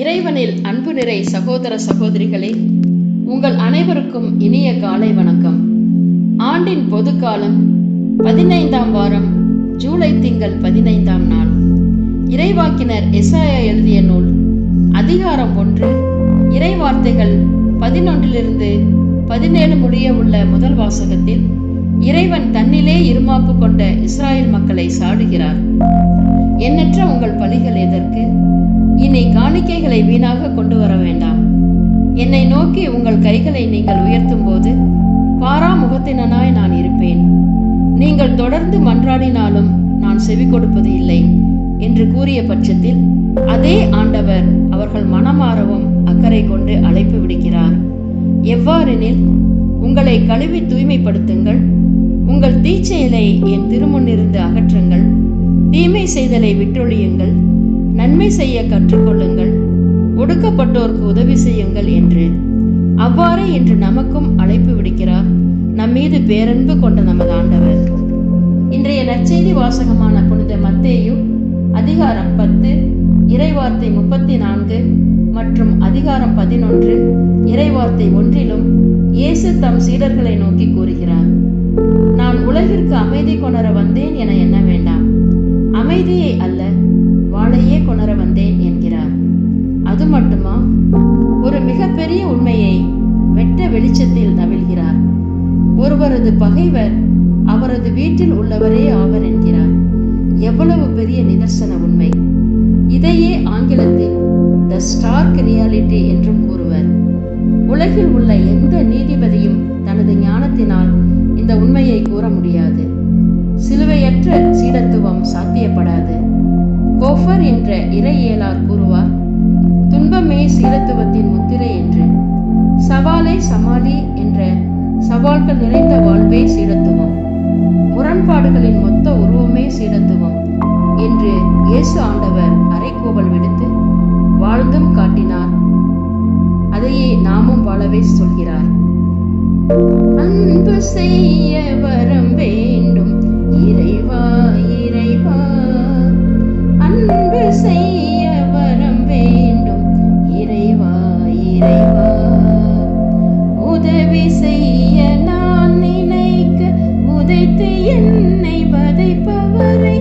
இறைவனில் அன்பு நிறை சகோதர சகோதரிகளே, உங்கள் அனைவருக்கும் இனிய காலை வணக்கம். ஆண்டின் பொதுக்காலம் 15ஆம் வாரம், ஜூலை திங்கள் 15ஆம் நாள். இறைவாக்கினர் எசாயா எழுதிய நூல் அதிகாரம் 1, இறைவார்த்தைகள் 11 17 முடிய உள்ள முதல் வாசகத்தில் இறைவன் தன்னிலே இருமாப்பு கொண்ட இஸ்ராயேல் மக்களை சாடுகிறார். எண்ணற்ற உங்கள் பலிகள் எதற்கு? இனி காணிக்கைகளை வீணாக கொண்டு வர வேண்டாம். என்னை நோக்கி உங்கள் கைகளை நீங்கள் உயர்த்தும் போது பாராமுகத்தினனாய் நான் இருப்பேன். நீங்கள் தொடர்ந்து மன்றாடினாலும் நான் செவி கொடுப்பது இல்லை என்று கூறிய பட்சத்தில் அதே ஆண்டவர் அவர்கள் மனமாறவும் அக்கறை கொண்டு அழைப்பு விடுக்கிறார். எவ்வாறெனில், உங்களை கழுவி தூய்மைப்படுத்துங்கள், உங்கள் தீச்செயலை என் திருமுன்னிருந்து அகற்றுங்கள், தீமை செய்தலை விட்டொழியுங்கள், நன்மை செய்ய கற்றுக்கொள்ளுங்கள், ஒடுக்கப்பட்டோருக்கு உதவி செய்யுங்கள் என்று. அவ்வாறே இன்று நமக்கும் அழைப்பு விடுக்கிறார் நம்மீது பேரன்பு கொண்ட நமது ஆண்டவர். இன்றைய நற்செய்தி வாசகமான புனித மத்தேயு அதிகாரம் 10 இறைவார்த்தை 34 மற்றும் அதிகாரம் 11 இறைவார்த்தை 1 இயேசு தம் சீடர்களை நோக்கி கூறுகிறார். நான் உலகிற்கு அமைதி கொணர வந்தேன் என எண்ண வேண்டாம், அமைதியை அல்ல வாளையே கொணர வந்தேன் என்கிறார். அது மட்டுமா, ஒரு மிகப்பெரிய உண்மையை வெட்ட வெளிச்சத்தில் நவிழ்கிறார். ஒருவரது பகைவர் அவரது வீட்டில் உள்ளவரே ஆவர் என்கிறார். எவ்வளவு பெரிய நிதர்சன உண்மை! இதையே ஆங்கிலத்தில் த ஸ்டார்க் ரியாலிட்டி என்றும் கூறுவர். உலகில் உள்ள எந்த நீதிபதியும் தனது ஞானத்தினால் இந்த உண்மையை கூற முடியாது. சிலுவையற்ற சீடத்துவம் சாத்தியப்படாது. கோஃபர் என்ற இறையியலார் கூறுவார், துன்பமே சீடத்துவத்தின் முத்திரை என்று. சவாலே சமாளி என்ற சவால்கள் நிறைந்த வாழ்வே சீடத்துவம், முரண்பாடுகளின் மொத்த உருவமே சீடத்துவம் என்று இயேசு ஆண்டவர் அறைகூவல் விடுத்து வாழ்ந்தும் காட்டினார். அதையே நாமும் வாழவே சொல்கிறார். அன்பு செய்ய வரம் வேண்டும் இறைவா இறைவா, அன்பு செய்ய வரம் வேண்டும் இறைவா இறைவா, உதவி செய்ய நான் நினைக்க உதைத்து என்னை வதைப்பவரை,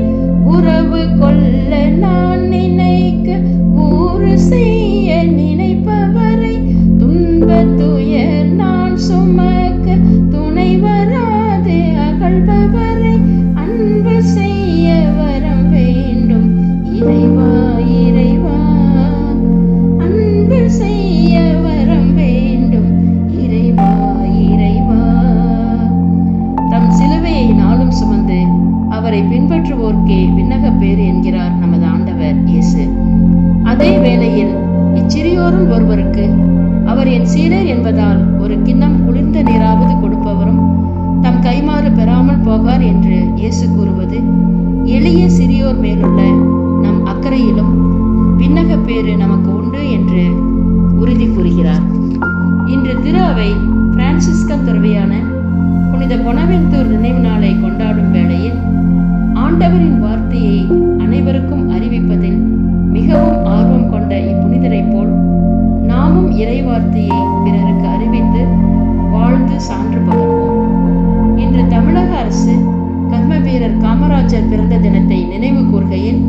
உறவு கொள்ள நான் நினைக்க ஊறு செய்ய நினைப்பவரை, துன்ப துயர் நான் சுமக்க துணை வராது அகழ்பவரை, அன்பு செய்ய வரம் வேண்டும் இறைவா இறைவா, அன்பு செய்ய வரம் வேண்டும் இறைவா இறைவா. தம் சிலுவையை நாளும் சுமந்து அவரை பின்பற்றுவோர்க்கே விண்ணக பேறு என்கிறார் நமது ஆண்டவர் இயேசு. அதே வேளையில் இச்சிறியோரும் ஒருவருக்கு அவர் என் சீடர் என்பதால் ஒரு கிண்ணம் குளிர்ந்த நீராவது கொடுப்பவரும் தம் கைமாறு பெறாமல் போகார் என்று இயேசு கூறுவது எளிய சிறியோர் மேலுள்ள நம் அக்கறையிலும் விண்ணக பேறு நமக்கு உண்டு என்று உறுதி கூறுகிறார். இன்று திரு அவை பிரான்சிஸ்கன் துறவியான புனித பொனவென்தூர் நினைவு நாளை கொண்டாடும் வேளையில் ஆண்டவரின் வார்த்தையை அனைவருக்கும் அறிவிப்பதில் மிகவும் ஆர்வம் கொண்ட இப்புனிதரை போல் நாமும் இறை வார்த்தையை பிறருக்கு அறிவித்து வாழ்ந்து சான்று பகர்வோம். இன்று தமிழக அரசு கர்ம வீரர் காமராஜர் பிறந்த தினத்தை நினைவு கூர்கையில்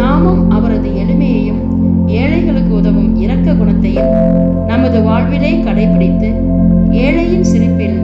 நாமும் அவரது எளிமையையும் ஏழைகளுக்கு உதவும் இரக்க குணத்தையும் நமது வாழ்விலே கடைபிடித்து ஏழையின் சிரிப்பில்